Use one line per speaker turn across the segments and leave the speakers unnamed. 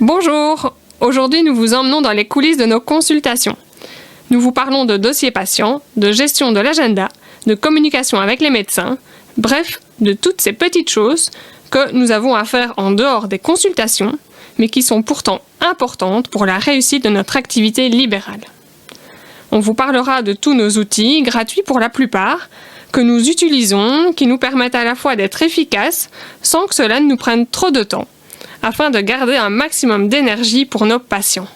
Bonjour, aujourd'hui nous vous emmenons dans les coulisses de nos consultations. Nous vous parlons de dossiers patients, de gestion de l'agenda, de communication avec les médecins, bref, de toutes ces petites choses que nous avons à faire en dehors des consultations, mais qui sont pourtant importantes pour la réussite de notre activité libérale. On vous parlera de tous nos outils, gratuits pour la plupart, que nous utilisons, qui nous permettent à la fois d'être efficaces sans que cela ne nous prenne trop de temps, afin de garder un maximum d'énergie pour nos patients.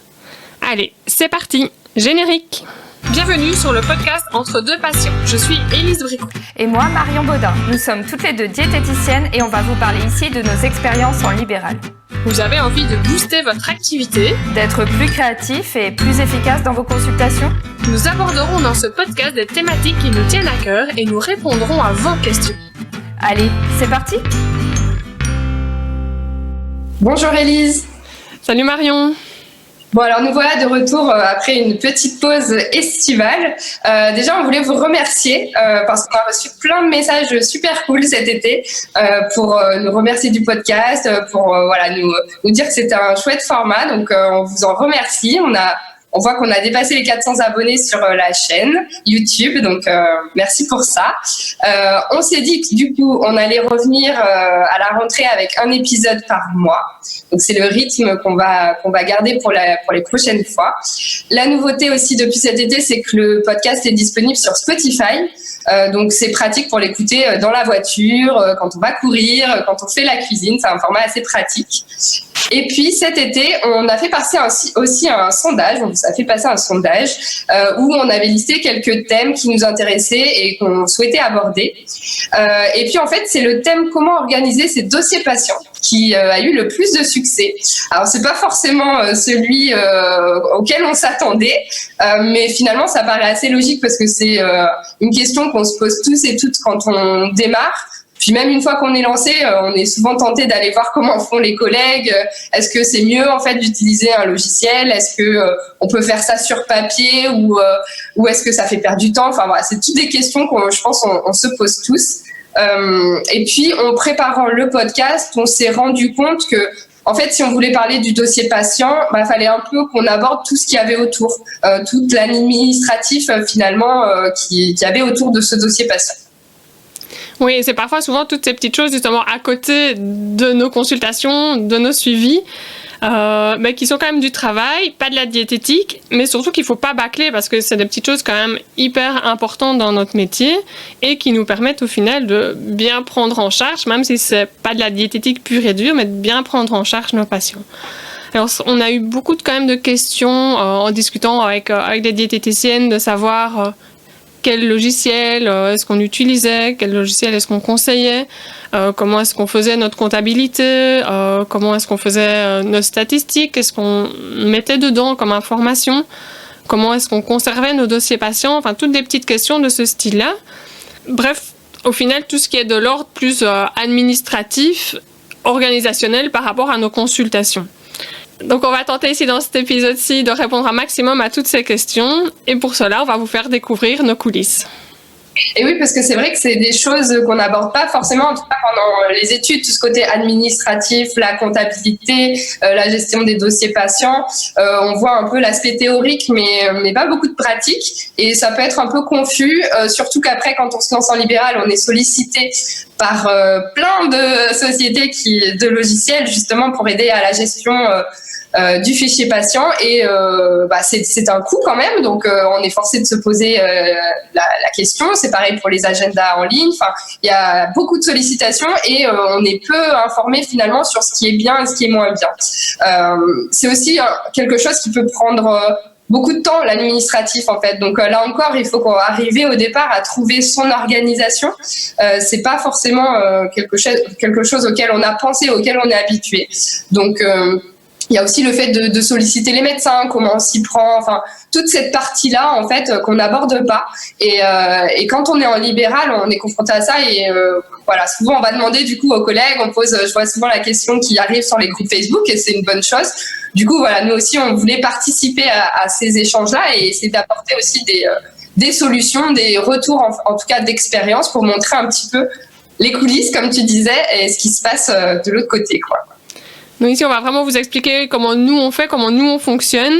Allez, c'est parti, générique! Bienvenue sur le podcast Entre deux patients. Je suis Élise Bricot.
Et moi, Marion Baudin. Nous sommes toutes les deux diététiciennes et on va vous parler ici de nos expériences en libéral.
Vous avez envie de booster votre activité,
d'être plus créatif et plus efficace dans vos consultations?
Nous aborderons dans ce podcast des thématiques qui nous tiennent à cœur et nous répondrons à vos questions.
Allez, c'est parti!
Bonjour Élise.
Salut Marion.
Bon alors nous voilà de retour après une petite pause estivale. Déjà on voulait vous remercier parce qu'on a reçu plein de messages super cool cet été pour nous remercier du podcast, pour nous dire que c'était un chouette format. Donc on vous en remercie. On voit qu'on a dépassé les 400 abonnés sur la chaîne YouTube, donc merci pour ça. On s'est dit que du coup, on allait revenir à la rentrée avec un épisode par mois. Donc c'est le rythme qu'on va garder pour les prochaines fois. La nouveauté aussi depuis cet été, c'est que le podcast est disponible sur Spotify. Donc c'est pratique pour l'écouter dans la voiture, quand on va courir, quand on fait la cuisine. C'est un format assez pratique. Et puis cet été, on a fait passer aussi un sondage. On vous a fait passer un sondage où on avait listé quelques thèmes qui nous intéressaient et qu'on souhaitait aborder. Et puis en fait, c'est le thème comment organiser ses dossiers patients qui a eu le plus de succès. Alors c'est pas forcément celui auquel on s'attendait, mais finalement ça paraît assez logique parce que c'est une question qu'on se pose tous et toutes quand on démarre. Puis même une fois qu'on est lancé, on est souvent tenté d'aller voir comment font les collègues. Est-ce que c'est mieux en fait d'utiliser un logiciel? Est-ce que on peut faire ça sur papier ou est-ce que ça fait perdre du temps? Enfin voilà, c'est toutes des questions qu'on, je pense, on se pose tous. Et puis en préparant le podcast, on s'est rendu compte que en fait, si on voulait parler du dossier patient, fallait un peu qu'on aborde tout ce qu'il y avait autour, tout l'administratif finalement qui y avait autour de ce dossier patient.
Oui, c'est parfois souvent toutes ces petites choses justement à côté de nos consultations, de nos suivis, mais qui sont quand même du travail, pas de la diététique, mais surtout qu'il faut pas bâcler parce que c'est des petites choses quand même hyper importantes dans notre métier et qui nous permettent au final de bien prendre en charge, même si c'est pas de la diététique pure et dure, mais de bien prendre en charge nos patients. Alors, on a eu beaucoup quand même de questions en discutant avec des diététiciennes de savoir quel logiciel est-ce qu'on utilisait, quel logiciel est-ce qu'on conseillait, comment est-ce qu'on faisait notre comptabilité, comment est-ce qu'on faisait nos statistiques, qu'est-ce qu'on mettait dedans comme information, comment est-ce qu'on conservait nos dossiers patients, enfin toutes des petites questions de ce style-là. Bref, au final, tout ce qui est de l'ordre plus administratif, organisationnel par rapport à nos consultations. Donc on va tenter ici dans cet épisode-ci de répondre un maximum à toutes ces questions et pour cela on va vous faire découvrir nos coulisses.
Et oui, parce que c'est vrai que c'est des choses qu'on n'aborde pas forcément, en tout cas pendant les études, tout ce côté administratif, la comptabilité, la gestion des dossiers patients. On voit un peu l'aspect théorique, mais pas beaucoup de pratique. Et ça peut être un peu confus, surtout qu'après, quand on se lance en libéral, on est sollicité par plein de sociétés de logiciels, justement, pour aider à la gestion du fichier patient et c'est un coût quand même, donc on est forcé de se poser la question. C'est pareil pour les agendas en ligne, enfin il y a beaucoup de sollicitations et on est peu informé finalement sur ce qui est bien et ce qui est moins bien. C'est aussi quelque chose qui peut prendre beaucoup de temps, l'administratif en fait. Donc là encore, il faut qu'on arrive au départ à trouver son organisation. C'est pas forcément quelque chose auquel on a pensé, auquel on est habitué. Donc il y a aussi le fait de solliciter les médecins, comment on s'y prend, enfin toute cette partie-là en fait qu'on n'aborde pas. Et quand on est en libéral, on est confronté à ça et souvent on va demander du coup aux collègues, je vois souvent la question qui arrive sur les groupes Facebook et c'est une bonne chose. Du coup nous aussi on voulait participer à ces échanges-là et essayer d'apporter aussi des solutions, des retours en tout cas d'expérience pour montrer un petit peu les coulisses comme tu disais et ce qui se passe de l'autre côté quoi.
Donc ici, on va vraiment vous expliquer comment nous on fait, comment nous on fonctionne.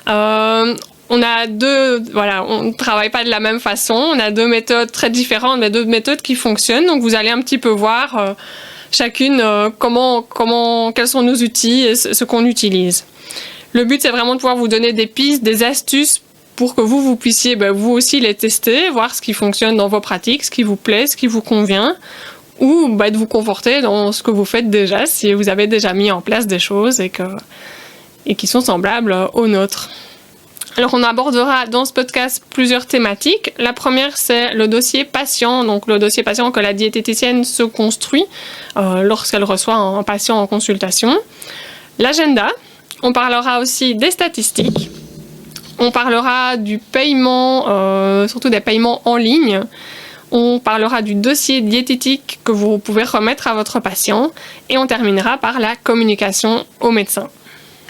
On ne travaille pas de la même façon. On a 2 méthodes très différentes, mais 2 méthodes qui fonctionnent. Donc vous allez un petit peu voir chacune quels sont nos outils et ce qu'on utilise. Le but, c'est vraiment de pouvoir vous donner des pistes, des astuces pour que vous puissiez vous aussi les tester, voir ce qui fonctionne dans vos pratiques, ce qui vous plaît, ce qui vous convient, ou de vous conforter dans ce que vous faites déjà, si vous avez déjà mis en place des choses et qui sont semblables aux nôtres. Alors, on abordera dans ce podcast plusieurs thématiques. La première, c'est le dossier patient, donc le dossier patient que la diététicienne se construit lorsqu'elle reçoit un patient en consultation. L'agenda, on parlera aussi des statistiques. On parlera du paiement, surtout des paiements en ligne. On parlera du dossier diététique que vous pouvez remettre à votre patient. Et on terminera par la communication au médecin.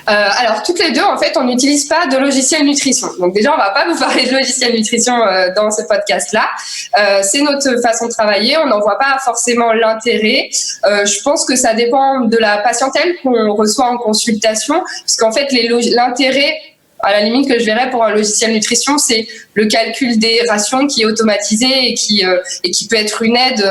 Alors, toutes les deux, en fait, on n'utilise pas de logiciel nutrition. Donc déjà, on va pas vous parler de logiciel nutrition dans ce podcast-là. C'est notre façon de travailler. On n'en voit pas forcément l'intérêt. Je pense que ça dépend de la patientèle qu'on reçoit en consultation, parce qu'en fait, l'intérêt, à la limite, que je verrais pour un logiciel nutrition, c'est le calcul des rations qui est automatisé et qui peut être une aide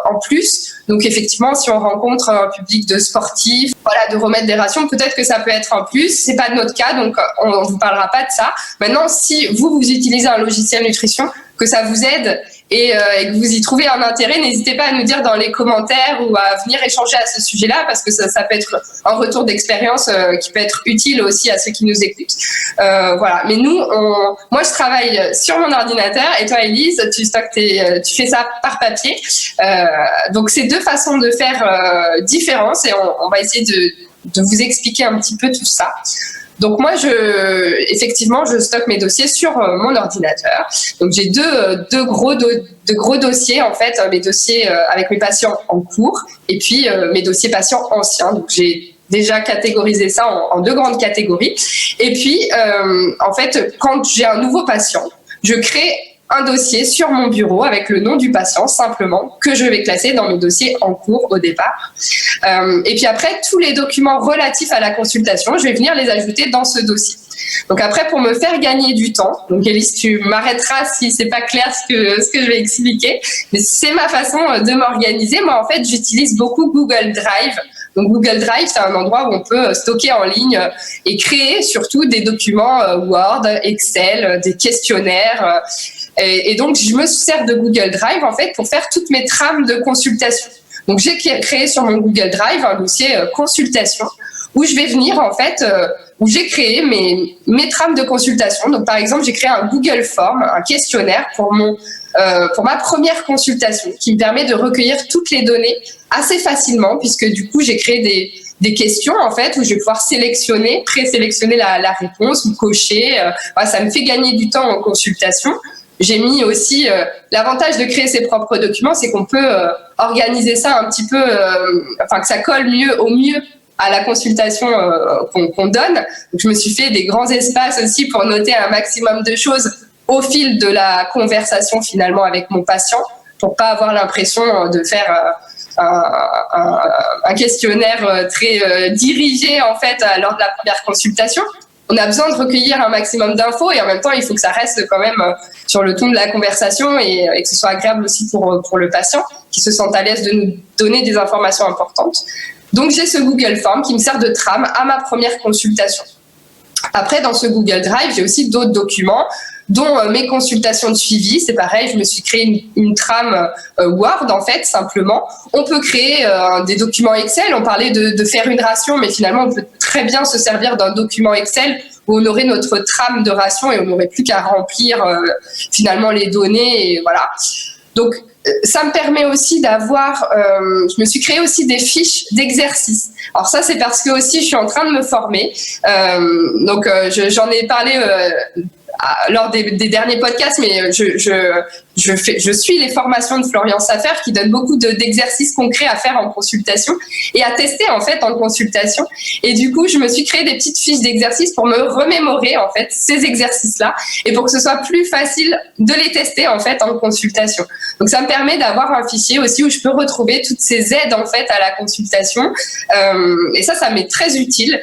en plus. Donc effectivement, si on rencontre un public de sportifs, de remettre des rations, peut-être que ça peut être un plus. C'est pas notre cas, donc on vous parlera pas de ça. Maintenant, si vous utilisez un logiciel nutrition, que ça vous aide et que vous y trouvez un intérêt, n'hésitez pas à nous dire dans les commentaires ou à venir échanger à ce sujet-là, parce que ça peut être un retour d'expérience qui peut être utile aussi à ceux qui nous écoutent. Voilà. Mais moi, je travaille sur mon ordinateur et toi, Élise, tu fais ça par papier. Donc, c'est 2 façons de faire différentes et on va essayer de vous expliquer un petit peu tout ça. Donc moi, effectivement, je stocke mes dossiers sur mon ordinateur. Donc j'ai deux gros dossiers en fait, mes dossiers avec mes patients en cours et puis mes dossiers patients anciens. Donc j'ai déjà catégorisé ça en 2 grandes catégories. Et puis en fait, quand j'ai un nouveau patient, je crée un dossier sur mon bureau avec le nom du patient simplement que je vais classer dans mes dossiers en cours au départ. Et puis après, tous les documents relatifs à la consultation, je vais venir les ajouter dans ce dossier. Donc après, pour me faire gagner du temps, donc Élise, tu m'arrêteras si c'est pas clair ce que je vais expliquer, mais c'est ma façon de m'organiser. Moi, en fait, j'utilise beaucoup Google Drive. Donc Google Drive, c'est un endroit où on peut stocker en ligne et créer surtout des documents Word, Excel, des questionnaires. Et donc, je me sers de Google Drive, en fait, pour faire toutes mes trames de consultation. Donc, j'ai créé sur mon Google Drive un dossier consultation où je vais venir, en fait, où j'ai créé mes trames de consultation. Donc, par exemple, j'ai créé un Google Form, un questionnaire pour ma première consultation qui me permet de recueillir toutes les données assez facilement puisque, du coup, j'ai créé des questions, en fait, où je vais pouvoir présélectionner la réponse ou cocher. Ça me fait gagner du temps en consultation. J'ai mis aussi l'avantage de créer ses propres documents, c'est qu'on peut organiser ça un petit peu, que ça colle au mieux à la consultation qu'on donne. Donc, je me suis fait des grands espaces aussi pour noter un maximum de choses au fil de la conversation finalement avec mon patient, pour pas avoir l'impression de faire un questionnaire très dirigé en fait lors de la première consultation. On a besoin de recueillir un maximum d'infos et en même temps, il faut que ça reste quand même sur le ton de la conversation et que ce soit agréable aussi pour le patient qui se sente à l'aise de nous donner des informations importantes. Donc, j'ai ce Google Form qui me sert de trame à ma première consultation. Après, dans ce Google Drive, j'ai aussi d'autres documents, dont mes consultations de suivi. C'est pareil, je me suis créé une trame Word, en fait, simplement. On peut créer des documents Excel. On parlait de faire une ration, mais finalement, on peut très bien se servir d'un document Excel où on aurait notre trame de ration et on n'aurait plus qu'à remplir finalement les données. Et voilà. Donc, ça me permet aussi d'avoir... je me suis créé aussi des fiches d'exercices. Alors ça, c'est parce que aussi, je suis en train de me former. Donc, j'en ai parlé lors des derniers podcasts, mais je suis les formations de Florian Safer qui donne beaucoup d'exercices concrets à faire en consultation et à tester en fait en consultation. Et du coup, je me suis créé des petites fiches d'exercices pour me remémorer en fait ces exercices-là et pour que ce soit plus facile de les tester en fait en consultation. Donc ça me permet d'avoir un fichier aussi où je peux retrouver toutes ces aides en fait à la consultation et ça m'est très utile.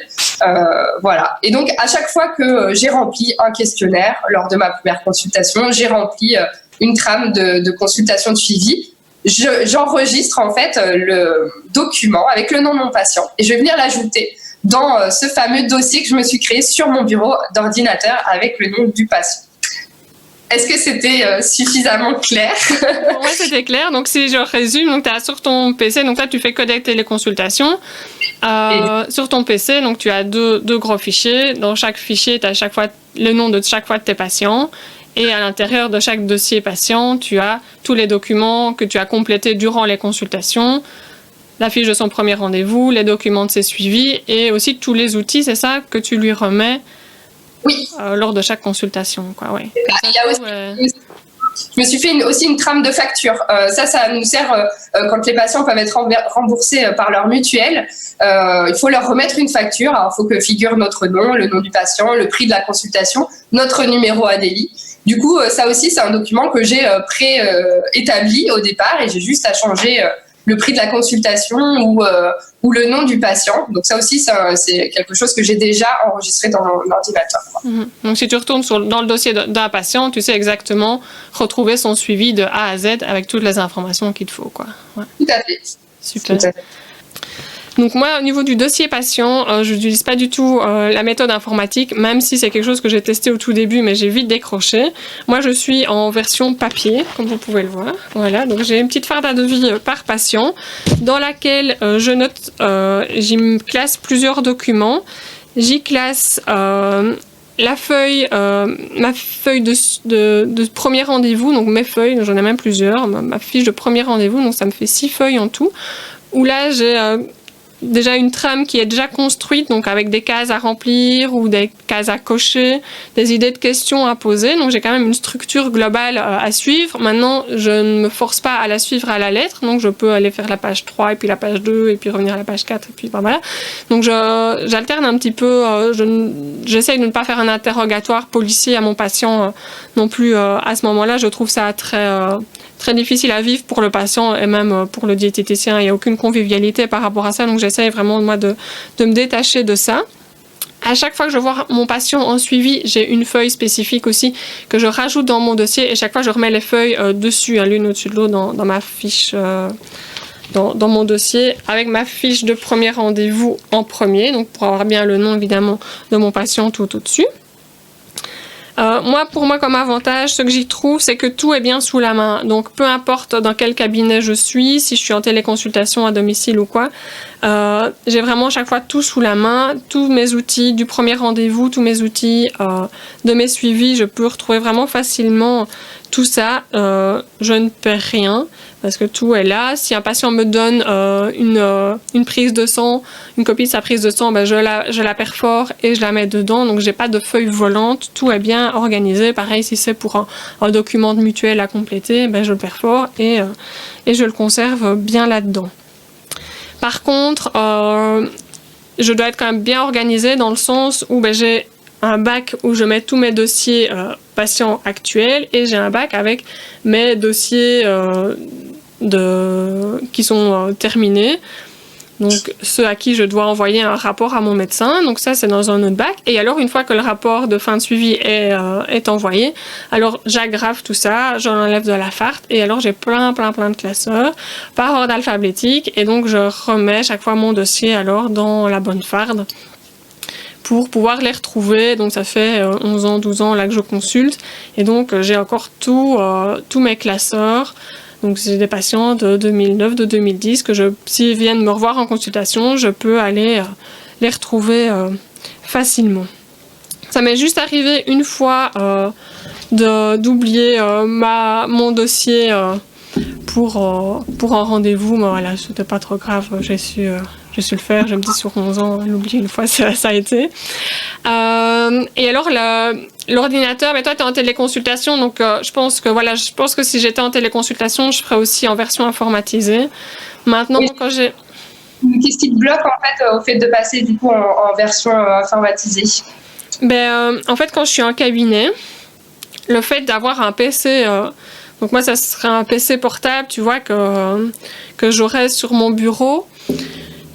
Voilà. Et donc à chaque fois que j'ai rempli un questionnaire lors de ma première consultation, j'ai rempli une trame de consultation de suivi. J'enregistre en fait le document avec le nom de mon patient et je vais venir l'ajouter dans ce fameux dossier que je me suis créé sur mon bureau d'ordinateur avec le nom du patient. Est-ce que c'était suffisamment clair?
Oui, c'était clair. Donc, si je résume, donc tu as sur ton PC, donc là, tu fais connecter les consultations. Sur ton PC, donc tu as deux gros fichiers. Dans chaque fichier, tu as chaque fois le nom de chaque fois de tes patients. Et à l'intérieur de chaque dossier patient, tu as tous les documents que tu as complétés durant les consultations, la fiche de son premier rendez-vous, les documents de ses suivis et aussi tous les outils, c'est ça, que tu lui remets lors de chaque consultation. Quoi, ouais.
Il y a aussi, je me suis fait aussi une trame de facture. Ça nous sert quand les patients peuvent être remboursés par leur mutuelle. Il faut leur remettre une facture. Alors, il faut que figure notre nom, le nom du patient, le prix de la consultation, notre numéro ADELI. Du coup, ça aussi, c'est un document que j'ai établi au départ et j'ai juste à changer le prix de la consultation ou le nom du patient. Donc ça aussi, c'est quelque chose que j'ai déjà enregistré dans l'ordinateur.
Donc si tu retournes dans le dossier d'un patient, tu sais exactement retrouver son suivi de A à Z avec toutes les informations qu'il te faut, quoi. Ouais.
Tout à fait.
Super.
Tout à fait.
Donc moi, au niveau du dossier patient, je n'utilise pas du tout la méthode informatique, même si c'est quelque chose que j'ai testé au tout début, mais j'ai vite décroché. Moi, je suis en version papier, comme vous pouvez le voir. Voilà, donc j'ai une petite farde à devis par patient, dans laquelle je note, j'y classe plusieurs documents. J'y classe ma feuille de premier rendez-vous, donc mes feuilles, j'en ai même plusieurs, ma fiche de premier rendez-vous, donc ça me fait 6 feuilles en tout, où là j'ai déjà une trame qui est déjà construite, donc avec des cases à remplir ou des cases à cocher, des idées de questions à poser. Donc j'ai quand même une structure globale à suivre. Maintenant, je ne me force pas à la suivre à la lettre, donc je peux aller faire la page 3 et puis la page 2 et puis revenir à la page 4 et puis voilà. Donc j'alterne un petit peu, j'essaye de ne pas faire un interrogatoire policier à mon patient non plus à ce moment-là. Je trouve ça très difficile à vivre pour le patient et même pour le diététicien. Il n'y a aucune convivialité par rapport à ça, donc j'essaie vraiment moi de me détacher de ça. À chaque fois que je vois mon patient en suivi, j'ai une feuille spécifique aussi que je rajoute dans mon dossier et chaque fois je remets les feuilles dessus, l'une au-dessus de l'autre dans ma fiche, dans mon dossier, avec ma fiche de premier rendez-vous en premier, donc pour avoir bien le nom évidemment de mon patient tout au-dessus. Pour moi, comme avantage, ce que j'y trouve, c'est que tout est bien sous la main. Donc, peu importe dans quel cabinet je suis, si je suis en téléconsultation à domicile ou quoi, j'ai vraiment chaque fois tout sous la main, tous mes outils du premier rendez-vous, tous mes outils de mes suivis, je peux retrouver vraiment facilement tout ça. Je ne perds rien parce que tout est là. Si un patient me donne une prise de sang, une copie de sa prise de sang, je la perfore et je la mets dedans. Donc, j'ai pas de feuille volante. Tout est bien organisé. Pareil, si c'est pour un document de mutuelle à compléter, je le perfore et je le conserve bien là-dedans. Par contre, je dois être quand même bien organisée dans le sens où j'ai un bac où je mets tous mes dossiers patients actuels et j'ai un bac avec mes dossiers qui sont terminés. Donc, ceux à qui je dois envoyer un rapport à mon médecin. Donc, ça, c'est dans un autre bac. Et alors, une fois que le rapport de fin de suivi est envoyé, alors j'agrafe tout ça, j'en enlève de la farde. Et alors, j'ai plein de classeurs par ordre alphabétique. Et donc, je remets chaque fois mon dossier alors dans la bonne farde pour pouvoir les retrouver. Donc, ça fait 11 ans, 12 ans là que je consulte. Et donc, j'ai encore tous mes classeurs. Donc, c'est des patients de 2009, de 2010 que s'ils viennent me revoir en consultation, je peux aller les retrouver facilement. Ça m'est juste arrivé une fois d'oublier mon dossier pour un rendez-vous. Mais voilà, c'était pas trop grave. J'ai su le faire. Je me dis sur 11 ans, l'oublier une fois, ça a été. Et alors, l'ordinateur, mais toi, tu es en téléconsultation, donc je pense que si j'étais en téléconsultation, je ferais aussi en version informatisée. Maintenant, oui. Quand j'ai...
Qu'est-ce qui te bloque, en fait, au fait de passer, du coup, en version informatisée?
En fait, quand je suis en cabinet, le fait d'avoir un PC... donc moi, ça serait un PC portable, tu vois, que j'aurais sur mon bureau.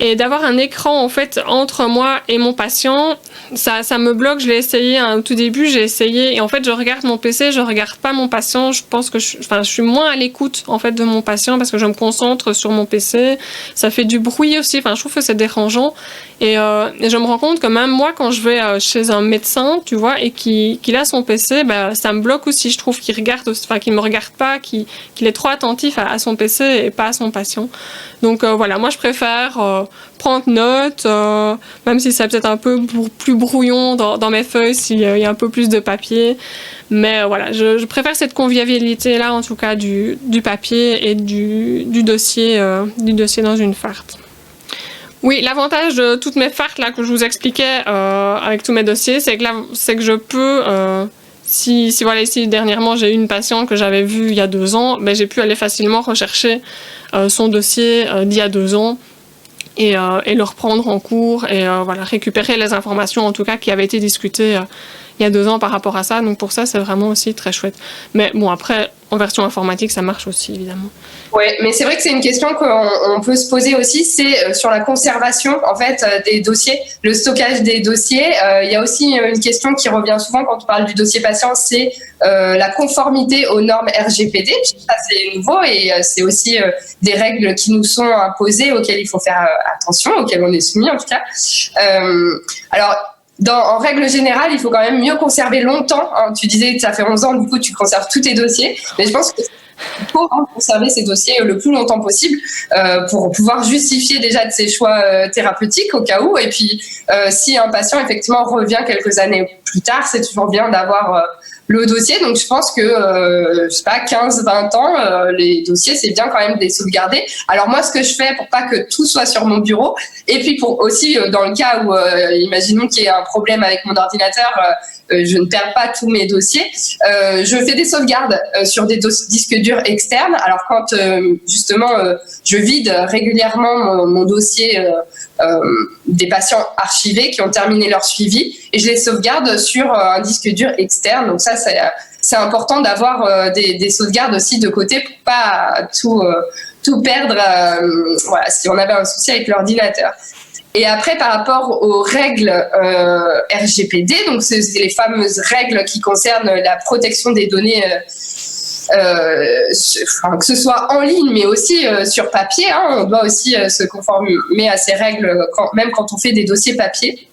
Et d'avoir un écran, en fait, entre moi et mon patient, ça me bloque. Je l'ai essayé au tout début, j'ai essayé. Et en fait, je regarde mon PC, je regarde pas mon patient. Je pense que je suis moins à l'écoute, en fait, de mon patient parce que je me concentre sur mon PC. Ça fait du bruit aussi. Enfin, je trouve que c'est dérangeant. Et je me rends compte que même moi, quand je vais chez un médecin, tu vois, et qu'il a son PC, ça me bloque aussi. Je trouve qu'il me regarde pas, qu'il est trop attentif à son PC et pas à son patient. Donc voilà, moi je préfère prendre note, même si c'est peut-être un peu plus brouillon dans mes feuilles, s'il y a un peu plus de papier. Mais voilà, je préfère cette convivialité-là, en tout cas, du papier et du dossier dans une farte. Oui, l'avantage de toutes mes fartes là, que je vous expliquais avec tous mes dossiers, c'est que je peux... Si ici dernièrement j'ai eu une patiente que j'avais vue il y a 2 ans, j'ai pu aller facilement rechercher son dossier d'il y a 2 ans et le reprendre en cours et récupérer les informations en tout cas qui avaient été discutées il y a 2 ans par rapport à ça. Donc pour ça, c'est vraiment aussi très chouette. Mais bon, après, en version informatique, ça marche aussi, évidemment.
Oui, mais c'est vrai que c'est une question qu'on peut se poser aussi, c'est sur la conservation en fait des dossiers, le stockage des dossiers. Il y a aussi une question qui revient souvent quand on parle du dossier patient, c'est la conformité aux normes RGPD. Ça, c'est nouveau et c'est aussi des règles qui nous sont imposées, auxquelles il faut faire attention, auxquelles on est soumis en tout cas. Alors, en règle générale, il faut quand même mieux conserver longtemps. Hein. Tu disais que ça fait 11 ans, du coup, tu conserves tous tes dossiers. Mais je pense qu'il faut conserver ces dossiers le plus longtemps possible pour pouvoir justifier déjà de ses choix thérapeutiques au cas où. Et puis, si un patient, effectivement, revient quelques années plus tard, c'est toujours bien d'avoir le dossier. Donc, je pense que, 15-20 ans, les dossiers, c'est bien quand même de les sauvegarder. Alors, moi, ce que je fais pour pas que tout soit sur mon bureau, et puis pour aussi, dans le cas où, imaginons qu'il y ait un problème avec mon ordinateur, je ne perds pas tous mes dossiers, je fais des sauvegardes sur des disques durs externes. Alors, quand, justement, je vide régulièrement mon dossier des patients archivés qui ont terminé leur suivi, et je les sauvegarde sur un disque dur externe. Donc ça, c'est important d'avoir des sauvegardes aussi de côté pour pas tout perdre si on avait un souci avec l'ordinateur. Et après, par rapport aux règles RGPD, donc c'est les fameuses règles qui concernent la protection des données, que ce soit en ligne, mais aussi sur papier. On doit aussi se conformer à ces règles, même quand on fait des dossiers papier.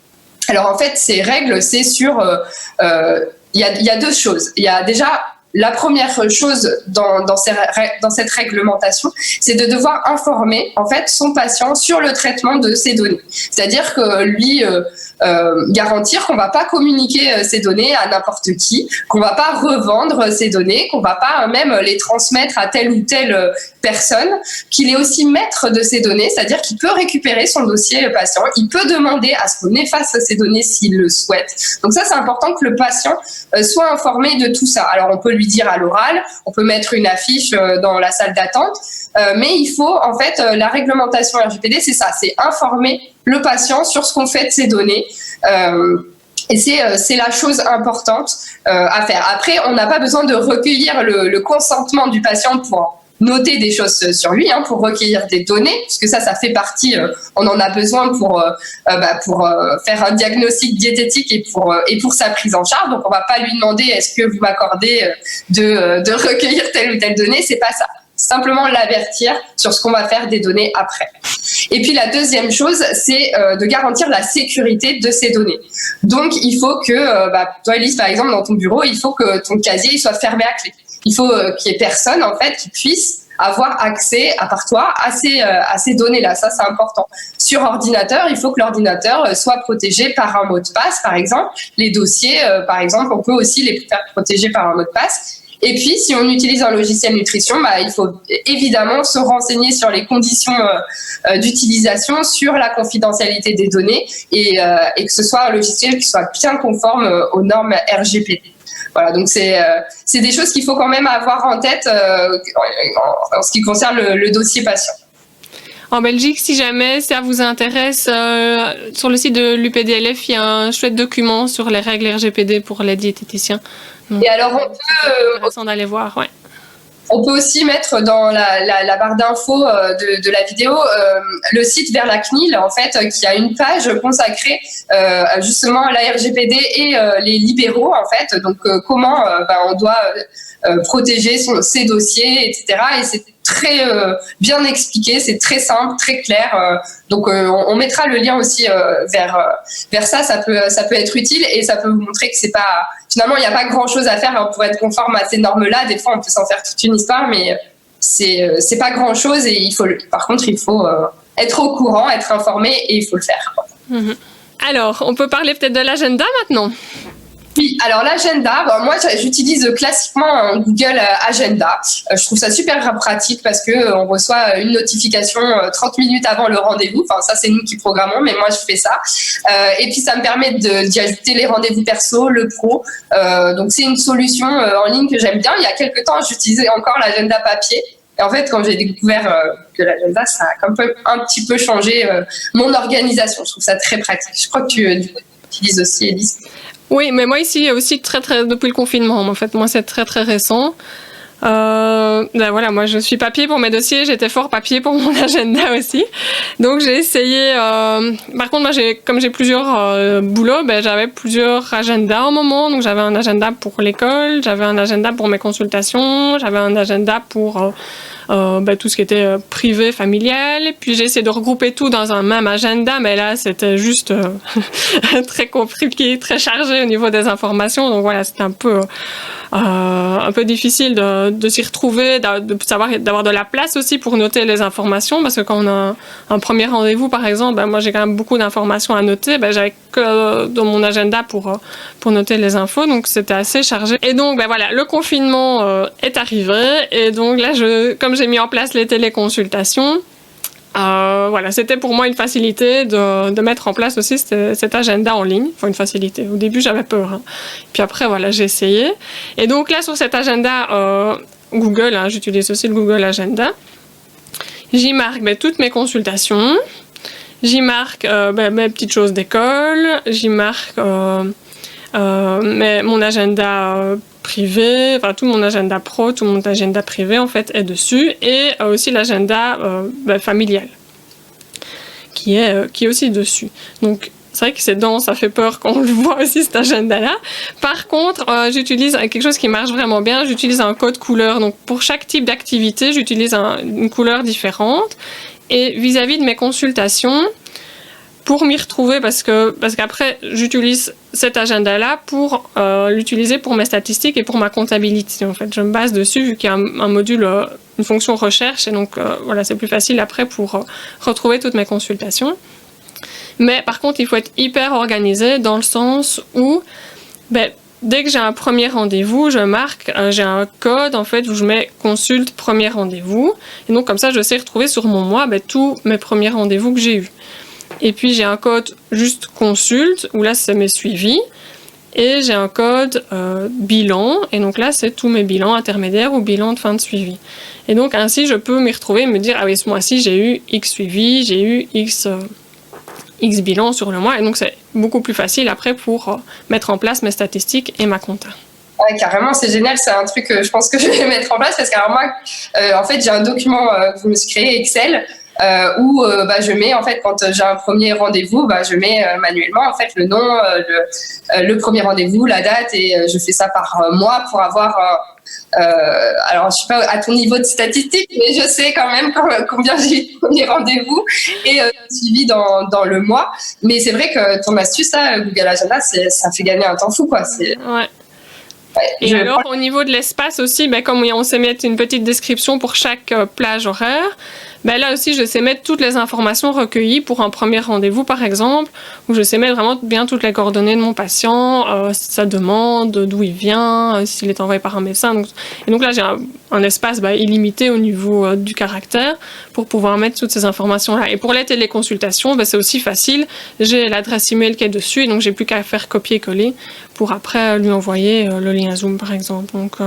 Alors en fait, ces règles, c'est sur... il y a 2 choses. Il y a déjà... La première chose dans cette réglementation, c'est de devoir informer en fait son patient sur le traitement de ses données. C'est-à-dire que lui garantir qu'on va pas communiquer ces données à n'importe qui, qu'on va pas revendre ces données, qu'on va pas même les transmettre à telle ou telle personne, qu'il est aussi maître de ces données, c'est-à-dire qu'il peut récupérer son dossier patient, il peut demander à ce qu'on efface ces données s'il le souhaite. Donc ça, c'est important que le patient soit informé de tout ça. Alors on peut lui dire à l'oral, on peut mettre une affiche dans la salle d'attente, mais il faut en fait la réglementation RGPD, c'est ça, c'est informer le patient sur ce qu'on fait de ces données. Et c'est la chose importante à faire. Après, on n'a pas besoin de recueillir le consentement du patient pour noter des choses sur lui, pour recueillir des données, parce que ça fait partie, on en a besoin pour faire un diagnostic diététique et pour sa prise en charge. Donc on va pas lui demander est-ce que vous m'accordez de recueillir telle ou telle donnée, c'est pas ça. Simplement l'avertir sur ce qu'on va faire des données après. Et puis la deuxième chose, c'est de garantir la sécurité de ces données. Donc il faut que, toi Elise par exemple dans ton bureau, il faut que ton casier il soit fermé à clé. Il faut qu'il y ait personne en fait qui puisse avoir accès à part toi à ces données-là. Ça c'est important. Sur ordinateur, il faut que l'ordinateur soit protégé par un mot de passe par exemple. Les dossiers par exemple, on peut aussi les faire protéger par un mot de passe. Et puis, si on utilise un logiciel nutrition, il faut évidemment se renseigner sur les conditions d'utilisation, sur la confidentialité des données et que ce soit un logiciel qui soit bien conforme aux normes RGPD. Voilà, donc c'est des choses qu'il faut quand même avoir en tête en ce qui concerne le dossier patient.
En Belgique, si jamais ça vous intéresse, sur le site de l'UPDLF, il y a un chouette document sur les règles RGPD pour les diététiciens. Donc,
et alors,
c'est intéressant d'aller voir, ouais.
On peut aussi mettre dans la barre d'infos de la vidéo le site vers la CNIL, en fait, qui a une page consacrée justement à la RGPD et les libéraux, en fait. Donc, comment on doit protéger ses dossiers, etc. Et c'est très bien expliqué, c'est très simple, très clair. Donc, on mettra le lien aussi vers ça. Ça peut être utile et ça peut vous montrer que c'est pas... Finalement, il n'y a pas grand-chose à faire pour être conforme à ces normes-là. Des fois, on peut s'en faire toute une histoire, mais c'est pas grand-chose. Et par contre, il faut être au courant, être informé et il faut le faire.
Mmh. Alors, on peut parler peut-être de l'agenda maintenant.
Oui, alors l'agenda, moi j'utilise classiquement un Google Agenda. Je trouve ça super pratique parce que on reçoit une notification 30 minutes avant le rendez-vous. Enfin, ça c'est nous qui programmons, mais moi je fais ça. Et puis ça me permet d'y ajouter les rendez-vous perso, le pro. Donc c'est une solution en ligne que j'aime bien. Il y a quelques temps, j'utilisais encore l'agenda papier. Et en fait, quand j'ai découvert que l'agenda, ça a un petit peu changé mon organisation. Je trouve ça très pratique. Je crois que tu utilises aussi, Élise.
Oui, mais moi ici aussi très depuis le confinement. En fait, moi c'est très récent. Voilà, moi je suis papier pour mes dossiers, j'étais fort papier pour mon agenda aussi. Donc j'ai essayé. Par contre, moi comme j'ai plusieurs boulots, j'avais plusieurs agendas en moment. Donc j'avais un agenda pour l'école, j'avais un agenda pour mes consultations, j'avais un agenda pour tout ce qui était privé, familial. Et puis j'ai essayé de regrouper tout dans un même agenda, mais là c'était juste très compliqué, très chargé au niveau des informations. Donc voilà, c'était un peu difficile de s'y retrouver, d'avoir de la place aussi pour noter les informations, parce que quand on a un premier rendez-vous par exemple, moi j'ai quand même beaucoup d'informations à noter, j'avais que dans mon agenda pour noter les infos, donc c'était assez chargé. Et donc voilà, le confinement est arrivé, et donc là comme j'ai mis en place les téléconsultations, voilà, c'était pour moi une facilité de mettre en place aussi cet agenda en ligne. Enfin, une facilité. Au début, j'avais peur. Hein. Puis après, voilà, j'ai essayé. Et donc là, sur cet agenda Google, j'utilise aussi le Google Agenda. J'y marque toutes mes consultations. J'y marque mes petites choses d'école. J'y marque mon agenda privé, enfin tout mon agenda pro, tout mon agenda privé en fait est dessus, et aussi l'agenda familial qui est aussi dessus. Donc c'est vrai que c'est dense, ça fait peur quand on le voit aussi cet agenda-là. Par contre, j'utilise quelque chose qui marche vraiment bien, j'utilise un code couleur. Donc pour chaque type d'activité, j'utilise une couleur différente, et vis-à-vis de mes consultations, pour m'y retrouver, parce qu'après, j'utilise cet agenda-là pour l'utiliser pour mes statistiques et pour ma comptabilité. En fait, je me base dessus, vu qu'il y a un module, une fonction recherche, et donc voilà, c'est plus facile après pour retrouver toutes mes consultations. Mais par contre, il faut être hyper organisé dans le sens où, dès que j'ai un premier rendez-vous, je marque, j'ai un code en fait où je mets consulte premier rendez-vous, et donc comme ça, je sais retrouver sur mon mois tous mes premiers rendez-vous que j'ai eus. Et puis j'ai un code juste consulte, où là c'est mes suivis, et j'ai un code bilan, et donc là c'est tous mes bilans intermédiaires ou bilans de fin de suivi. Et donc ainsi je peux m'y retrouver et me dire, ah oui, ce mois-ci j'ai eu X suivi, j'ai eu X bilan sur le mois, et donc c'est beaucoup plus facile après pour mettre en place mes statistiques et ma compta.
Ouais, carrément, c'est génial, c'est un truc que je pense que je vais mettre en place, parce que moi, en fait, j'ai un document que je me suis créé, Excel, où je mets, en fait, quand j'ai un premier rendez-vous, je mets manuellement, en fait, le nom, le premier rendez-vous, la date, et je fais ça par mois pour avoir... alors, je ne suis pas à ton niveau de statistique, mais je sais quand même combien j'ai eu de premiers rendez-vous et suivi dans le mois. Mais c'est vrai que ton astuce, ça, Google Agenda, ça fait gagner un temps fou, quoi.
Ouais. Et alors, au niveau de l'espace aussi, comme on sait mettre une petite description pour chaque plage horaire, Ben là aussi, je sais mettre toutes les informations recueillies pour un premier rendez-vous, par exemple, où je sais mettre vraiment bien toutes les coordonnées de mon patient, sa demande, d'où il vient, s'il est envoyé par un médecin. Et donc là, j'ai un espace illimité au niveau du caractère pour pouvoir mettre toutes ces informations-là. Et pour les téléconsultations, c'est aussi facile. J'ai l'adresse email qui est dessus, et donc j'ai plus qu'à faire copier-coller pour après lui envoyer le lien Zoom, par exemple. Donc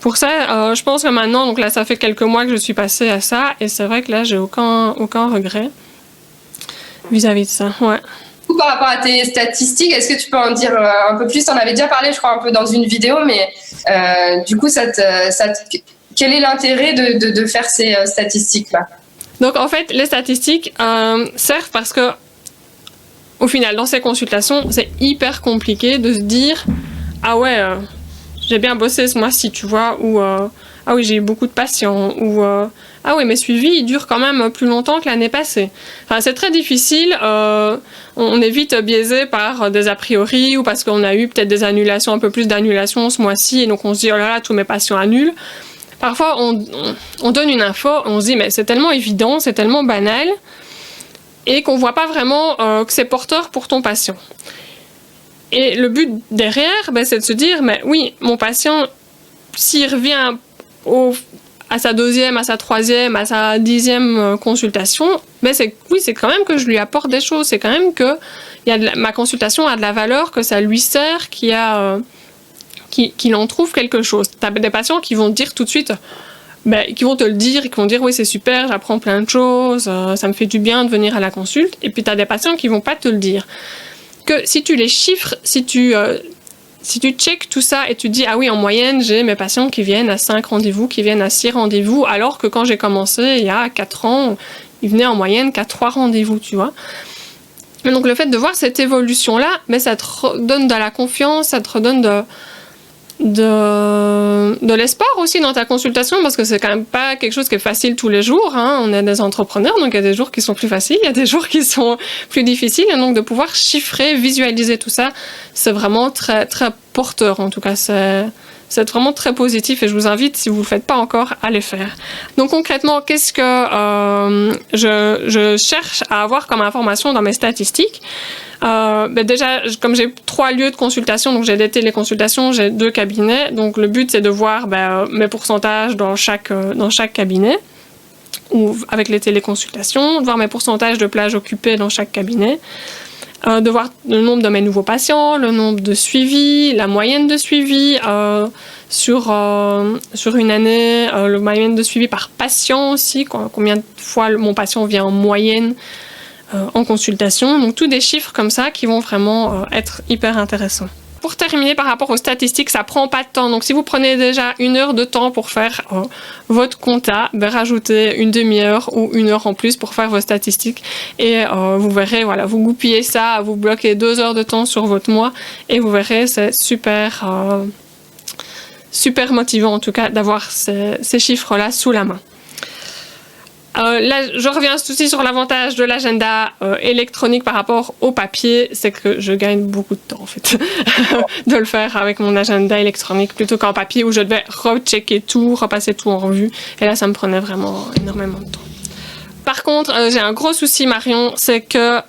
pour ça, je pense que maintenant, donc là, ça fait quelques mois que je suis passée à ça, et c'est vrai que là, j'ai aucun regret vis-à-vis de ça. Ouais.
Par rapport à tes statistiques, est-ce que tu peux en dire un peu plus? Tu en avais déjà parlé, je crois, un peu dans une vidéo, mais du coup, quel est l'intérêt de faire ces statistiques-là?
Donc, en fait, les statistiques servent parce que, au final, dans ces consultations, c'est hyper compliqué de se dire « Ah ouais, j'ai bien bossé ce mois-ci, tu vois », ou « Ah oui, j'ai eu beaucoup de patients », ou « Ah oui, mes suivis, ils durent quand même plus longtemps que l'année passée ». Enfin, c'est très difficile, on est vite biaisé par des a priori, ou parce qu'on a eu peut-être des annulations, un peu plus d'annulations ce mois-ci, et donc on se dit « Oh là là, tous mes patients annulent ». Parfois, on donne une info, on se dit « Mais c'est tellement évident, c'est tellement banal », et qu'on ne voit pas vraiment que c'est porteur pour ton patient. Et le but derrière, c'est de se dire, mais oui, mon patient, s'il revient à sa 2e, à sa 3e, à sa 10e consultation, c'est quand même que je lui apporte des choses, c'est quand même que ma consultation a de la valeur, que ça lui sert, qu'il en trouve quelque chose. Tu as des patients qui vont te dire tout de suite, qui vont te le dire, et qui vont dire oui c'est super, j'apprends plein de choses, ça me fait du bien de venir à la consulte. Et puis tu as des patients qui vont pas te le dire. Que si tu les chiffres, si tu checkes tout ça et tu dis ah oui en moyenne j'ai mes patients qui viennent à 5 rendez-vous, qui viennent à 6 rendez-vous, alors que quand j'ai commencé il y a 4 ans, ils venaient en moyenne qu'à 3 rendez-vous, tu vois. Et donc le fait de voir cette évolution là, ça te redonne de la confiance, ça te redonne de l'espoir aussi dans ta consultation, parce que c'est quand même pas quelque chose qui est facile tous les jours, hein. On est des entrepreneurs, donc il y a des jours qui sont plus faciles, il y a des jours qui sont plus difficiles, et donc de pouvoir chiffrer, visualiser tout ça, c'est vraiment très, très porteur. En tout cas, c'est vraiment très positif, et je vous invite, si vous ne le faites pas encore, à les faire. Donc concrètement, qu'est-ce que je cherche à avoir comme information dans mes statistiques? Déjà, comme j'ai 3 lieux de consultation, donc j'ai des téléconsultations, j'ai 2 cabinets, donc le but c'est de voir mes pourcentages dans chaque cabinet, ou avec les téléconsultations, de voir mes pourcentages de plages occupées dans chaque cabinet, de voir le nombre de mes nouveaux patients, le nombre de suivis, la moyenne de suivi sur une année, la moyenne de suivi par patient aussi, combien de fois mon patient vient en moyenne en consultation. Donc tous des chiffres comme ça qui vont vraiment être hyper intéressants. Pour terminer, par rapport aux statistiques, ça prend pas de temps. Donc si vous prenez déjà 1 heure de temps pour faire votre compta, rajoutez une demi-heure ou 1 heure en plus pour faire vos statistiques, et vous verrez, voilà, vous goupillez ça, vous bloquez 2 heures de temps sur votre mois, et vous verrez, c'est super motivant en tout cas d'avoir ces chiffres-là sous la main. Là, je reviens aussi sur l'avantage de l'agenda électronique par rapport au papier, c'est que je gagne beaucoup de temps en fait de le faire avec mon agenda électronique plutôt qu'en papier où je devais rechecker tout, repasser tout en revue, et là ça me prenait vraiment énormément de temps. Par contre, j'ai un gros souci, Marion, c'est que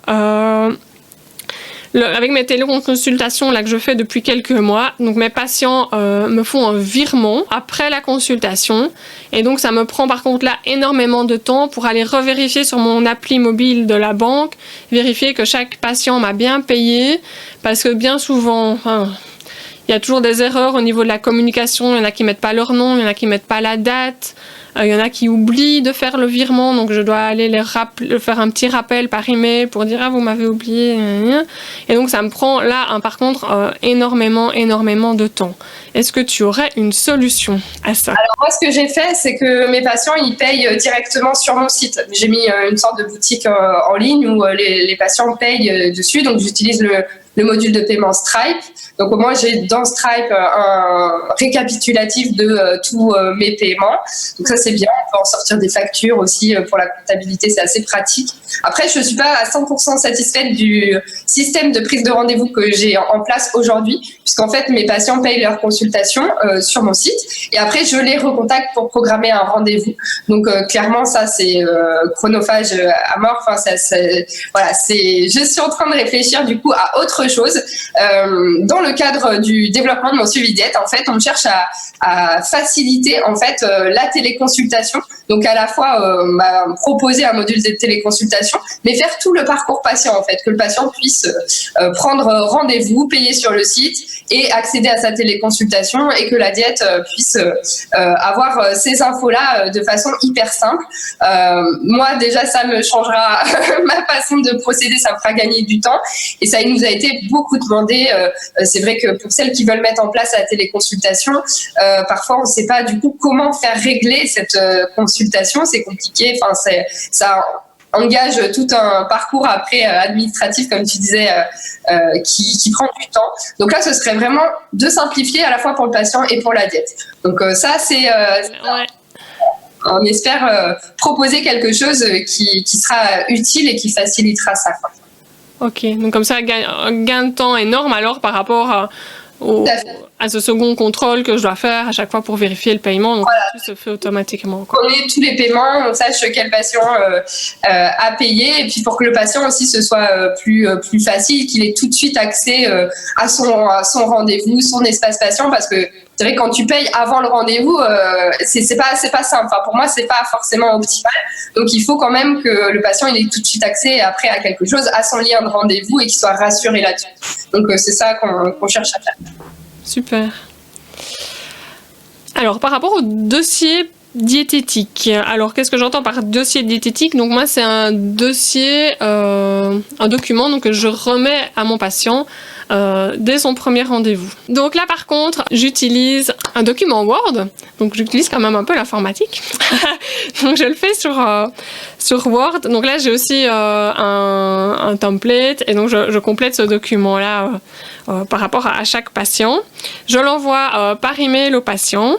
avec mes téléconsultations là que je fais depuis quelques mois, donc mes patients me font un virement après la consultation, et donc ça me prend par contre là énormément de temps pour aller revérifier sur mon appli mobile de la banque, vérifier que chaque patient m'a bien payé, parce que bien souvent il y a toujours des erreurs au niveau de la communication, il y en a qui mettent pas leur nom, il y en a qui mettent pas la date, il y en a qui oublient de faire le virement, donc je dois aller faire un petit rappel par email pour dire « Ah, vous m'avez oublié ». Et donc ça me prend là, par contre, énormément de temps. Est-ce que tu aurais une solution à ça?
Alors moi, ce que j'ai fait, c'est que mes patients, ils payent directement sur mon site. J'ai mis une sorte de boutique en ligne où les patients payent dessus, donc j'utilise le module de paiement Stripe. Donc au moins j'ai dans Stripe un récapitulatif de tous mes paiements. Donc ça c'est bien, on peut en sortir des factures aussi pour la comptabilité, c'est assez pratique. Après je suis pas à 100% satisfaite du système de prise de rendez-vous que j'ai en place aujourd'hui, puisqu'en fait mes patients payent leur consultation sur mon site et après je les recontacte pour programmer un rendez-vous. Donc clairement ça c'est chronophage à mort. Enfin voilà, je suis en train de réfléchir du coup à autre chose. Dans le cadre du développement de mon suivi diète, en fait, on cherche à faciliter en fait la téléconsultation. Donc à la fois proposer un module de téléconsultation, mais faire tout le parcours patient en fait, que le patient puisse prendre rendez-vous, payer sur le site et accéder à sa téléconsultation et que la diète puisse avoir ces infos-là de façon hyper simple. Moi déjà ça me changera ma façon de procéder, ça me fera gagner du temps et ça il nous a été beaucoup demandé. C'est vrai que pour celles qui veulent mettre en place la téléconsultation, parfois on ne sait pas du coup comment faire régler cette consultation, c'est compliqué, enfin ça engage tout un parcours après administratif, comme tu disais, qui prend du temps. Donc là, ce serait vraiment de simplifier à la fois pour le patient et pour la diète. Donc ça, c'est... on espère proposer quelque chose qui sera utile et qui facilitera ça.
Ok, donc comme ça, un gain de temps énorme alors par rapport à ce second contrôle que je dois faire à chaque fois pour vérifier le paiement. Donc tout se fait automatiquement.
On ait tous les paiements, on sache quel patient a payé et puis pour que le patient aussi ce soit plus facile, qu'il ait tout de suite accès à son rendez-vous, son espace patient, parce que c'est vrai que quand tu payes avant le rendez-vous, c'est pas simple. Enfin, pour moi, c'est pas forcément optimal. Donc, il faut quand même que le patient il ait tout de suite accès après à quelque chose, à son lien de rendez-vous et qu'il soit rassuré là-dessus. Donc, c'est ça qu'on cherche à faire.
Super. Alors, par rapport au dossier diététique. Alors, qu'est-ce que j'entends par dossier diététique? Donc, moi, c'est un dossier, un document donc, que je remets à mon patient dès son premier rendez-vous. Donc là, par contre, j'utilise un document Word. Donc, j'utilise quand même un peu l'informatique. Donc, je le fais sur Word. Donc là, j'ai aussi un template. Et donc, je complète ce document-là par rapport à chaque patient. Je l'envoie par email au patient.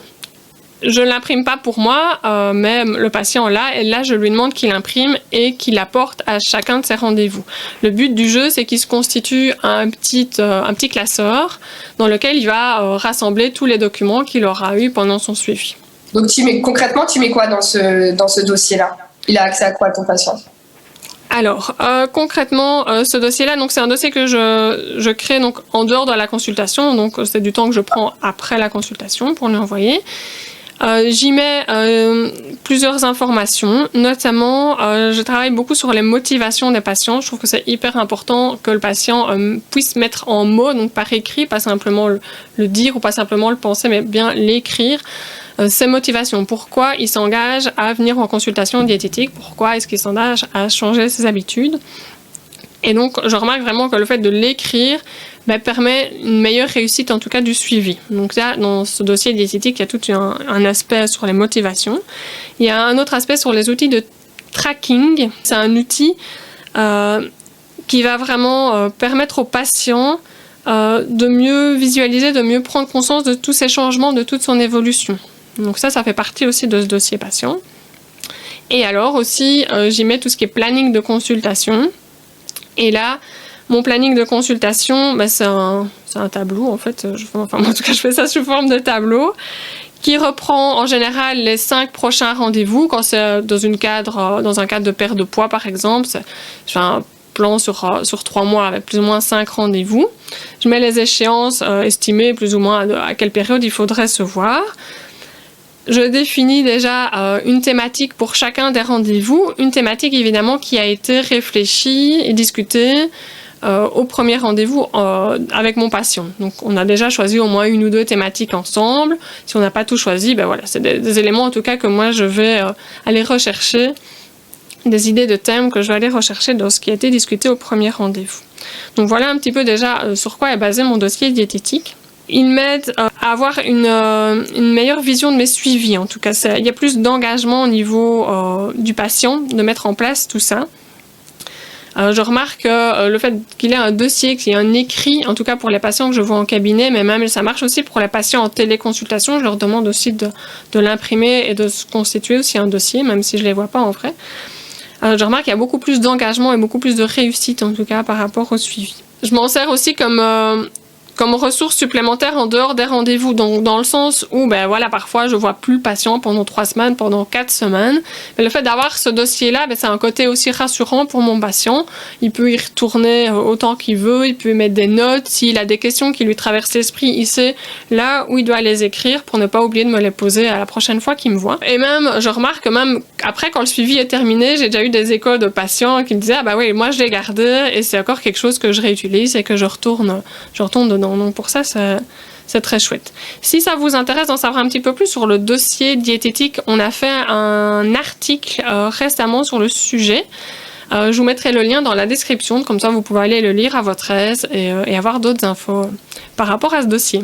Je ne l'imprime pas pour moi, mais le patient là, et là je lui demande qu'il imprime et qu'il apporte à chacun de ses rendez-vous. Le but du jeu, c'est qu'il se constitue un petit classeur dans lequel il va rassembler tous les documents qu'il aura eu pendant son suivi.
Donc concrètement, tu mets quoi dans ce dossier-là? Il a accès à quoi ton patient?
Alors, concrètement, ce dossier-là, donc c'est un dossier que je crée donc en dehors de la consultation, donc c'est du temps que je prends après la consultation pour lui envoyer. J'y mets plusieurs informations, notamment je travaille beaucoup sur les motivations des patients. Je trouve que c'est hyper important que le patient puisse mettre en mots, donc par écrit, pas simplement le dire ou pas simplement le penser, mais bien l'écrire. Ses motivations, pourquoi il s'engage à venir en consultation diététique, pourquoi est-ce qu'il s'engage à changer ses habitudes. Et donc, je remarque vraiment que le fait de l'écrire permet une meilleure réussite, en tout cas, du suivi. Donc là, dans ce dossier diététique, il y a tout un aspect sur les motivations. Il y a un autre aspect sur les outils de tracking. C'est un outil qui va vraiment permettre aux patients de mieux visualiser, de mieux prendre conscience de tous ces changements, de toute son évolution. Donc ça fait partie aussi de ce dossier patient. Et alors aussi, j'y mets tout ce qui est planning de consultation. Et là, mon planning de consultation, c'est un tableau en fait. En tout cas, je fais ça sous forme de tableau qui reprend en général les 5 prochains rendez-vous. Quand c'est dans un cadre de perte de poids, par exemple, je fais un plan sur 3 mois avec plus ou moins 5 rendez-vous. Je mets les échéances estimées plus ou moins à quelle période il faudrait se voir. Je définis déjà une thématique pour chacun des rendez-vous, une thématique évidemment qui a été réfléchie et discutée au premier rendez-vous avec mon patient. Donc on a déjà choisi au moins 1 ou 2 thématiques ensemble. Si on n'a pas tout choisi, voilà, c'est des éléments en tout cas que moi je vais aller rechercher, des idées de thèmes que je vais aller rechercher dans ce qui a été discuté au premier rendez-vous. Donc voilà un petit peu déjà sur quoi est basé mon dossier diététique. Il m'aide à avoir une meilleure vision de mes suivis. En tout cas, il y a plus d'engagement au niveau du patient de mettre en place tout ça. Je remarque le fait qu'il y ait un dossier, qu'il y ait un écrit, en tout cas pour les patients que je vois en cabinet, mais même ça marche aussi pour les patients en téléconsultation. Je leur demande aussi de l'imprimer et de se constituer aussi un dossier, même si je ne les vois pas en vrai. Je remarque qu'il y a beaucoup plus d'engagement et beaucoup plus de réussite, en tout cas, par rapport au suivi. Je m'en sers aussi comme ressource supplémentaire en dehors des rendez-vous, donc dans le sens où parfois je vois plus le patient pendant 3 semaines, pendant 4 semaines, mais le fait d'avoir ce dossier-là, c'est un côté aussi rassurant pour mon patient. Il peut y retourner autant qu'il veut, il peut mettre des notes, s'il a des questions qui lui traversent l'esprit, il sait là où il doit les écrire pour ne pas oublier de me les poser à la prochaine fois qu'il me voit. Et même, je remarque que même après, quand le suivi est terminé, j'ai déjà eu des échos de patients qui me disaient moi je l'ai gardé et c'est encore quelque chose que je réutilise et que je retourne dedans. Donc pour ça, c'est très chouette. Si ça vous intéresse d'en savoir un petit peu plus sur le dossier diététique, on a fait un article récemment sur le sujet. Je vous mettrai le lien dans la description, comme ça vous pouvez aller le lire à votre aise et avoir d'autres infos par rapport à ce dossier.